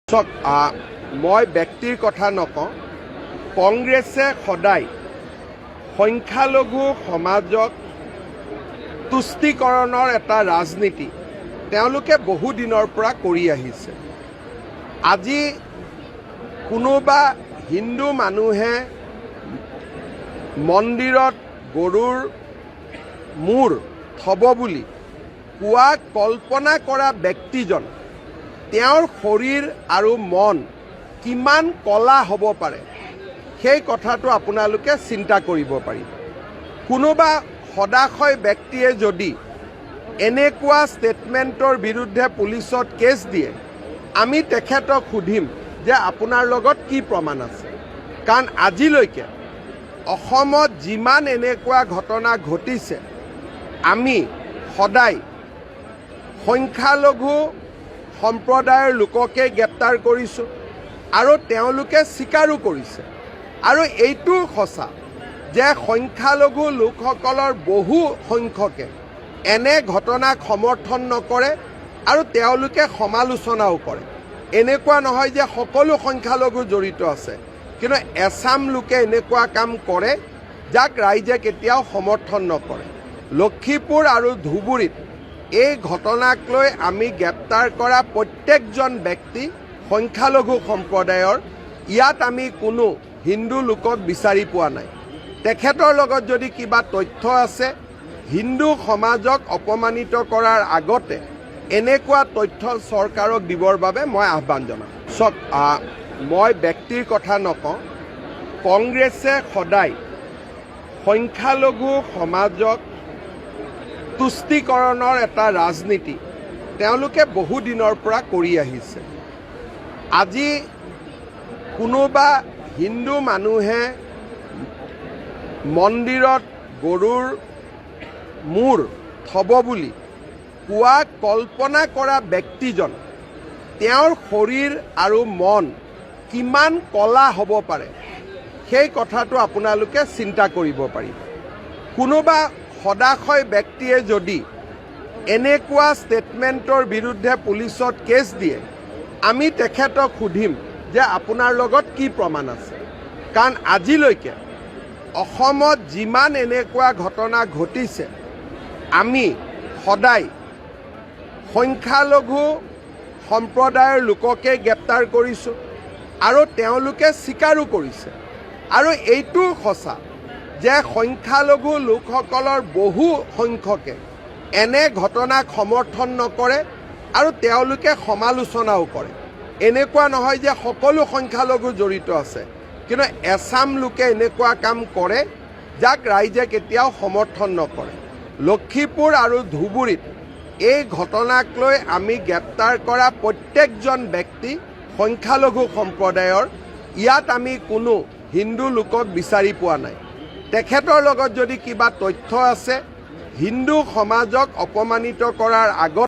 মই ব্যক্তিৰ কথা নকওঁ। কংগ্ৰেছে সদায় সংখ্যালঘু সমাজক তুষ্টিকৰণৰ এটা ৰাজনীতি তেওঁলোকে বহু দিনৰ পৰা কৰি আহিছে। আজি কোনোবা হিন্দু মানুহে মন্দিৰত গৰুৰ মূৰ থব বুলি কোৱা কল্পনা কৰা ব্যক্তিজন তেওঁৰ শৰীৰ আৰু মন কিমান কলা হ'ব পাৰে সেই কথাটো আপোনালোকে চিন্তা কৰিব পাৰিব। কোনোবা সদাশয় ব্যক্তিয়ে যদি এনেকুৱা ষ্টেটমেণ্টৰ বিৰুদ্ধে পুলিচত কেছ দিয়ে, আমি তেখেতক সুধিম যে আপোনাৰ লগত কি প্ৰমাণ আছে। কাৰণ আজিলৈকে অসমত যিমান এনেকুৱা ঘটনা ঘটিছে, আমি সদায় সংখ্যালঘু সম্প্ৰদায়ৰ লোককে গ্ৰেপ্তাৰ কৰিছোঁ আৰু তেওঁলোকে স্বীকাৰো কৰিছে। আৰু এইটো সঁচা যে সংখ্যালঘু লোকসকলৰ বহু সংখ্যকে এনে ঘটনাক সমৰ্থন নকৰে আৰু তেওঁলোকে সমালোচনাও কৰে। এনেকুৱা নহয় যে সকলো সংখ্যালঘু জড়িত আছে, কিন্তু এছাম লোকে এনেকুৱা কাম কৰে যাক ৰাইজে কেতিয়াও সমৰ্থন নকৰে। লক্ষীপুৰ আৰু ধুবুৰীত এই ঘটনাক লৈ আমি গ্ৰেপ্তাৰ কৰা প্ৰত্যেকজন ব্যক্তি সংখ্যালঘু সম্প্ৰদায়ৰ। ইয়াত আমি কোনো হিন্দু লোকক বিচাৰি পোৱা নাই। তেখেতৰ লগত যদি কিবা তথ্য আছে, হিন্দু সমাজক অপমানিত কৰাৰ আগতে এনেকুৱা তথ্য চৰকাৰক দিবৰ বাবে মই আহ্বান জনাম। মই ব্যক্তিৰ কথা নকওঁ। কংগ্ৰেছে সদায় সংখ্যালঘু সমাজক তুষ্টিকৰণৰ এটা ৰাজনীতি তেওঁলোকে বহু দিনৰ পৰা কৰি আহিছে। আজি কোনোবা হিন্দু মানুহে মন্দিৰত গৰুৰ মূৰ থব বুলি কোৱা কল্পনা কৰা ব্যক্তিজন তেওঁৰ শৰীৰ আৰু মন কিমান কলা হ'ব পাৰে সেই কথাটো আপোনালোকে চিন্তা কৰিব পাৰিব। কোনোবা সদাশয় ব্যক্তিয়ে যদি এনেকুৱা ষ্টেটমেণ্টৰ বিৰুদ্ধে পুলিচত কেছ দিয়ে, আমি তেখেতক সুধিম যে আপোনাৰ লগত কি প্ৰমাণ আছে। কাৰণ আজিলৈকে অসমত যিমান এনেকুৱা ঘটনা ঘটিছে, আমি সদায় সংখ্যালঘু সম্প্ৰদায়ৰ লোককে গ্ৰেপ্তাৰ কৰিছোঁ আৰু তেওঁলোকে স্বীকাৰো কৰিছে। আৰু এইটো সঁচা যে সংখ্যালঘু লোকসকলৰ বহু সংখ্যকে এনে ঘটনাক সমৰ্থন নকৰে আৰু তেওঁলোকে সমালোচনাও কৰে। এনেকুৱা নহয় যে সকলো সংখ্যালঘু জড়িত আছে, কিন্তু এছাম লোকে এনেকুৱা কাম কৰে যাক ৰাইজে কেতিয়াও সমৰ্থন নকৰে। লক্ষীপুৰ আৰু ধুবুৰীত এই ঘটনাক লৈ আমি গ্ৰেপ্তাৰ কৰা প্ৰত্যেকজন ব্যক্তি সংখ্যালঘু সম্প্ৰদায়ৰ। ইয়াত আমি কোনো হিন্দু লোকক বিচাৰি পোৱা নাই। তেখেতৰ লগত যদি কিবা তথ্য আছে, হিন্দু সমাজক অপমানিত কৰাৰ আগত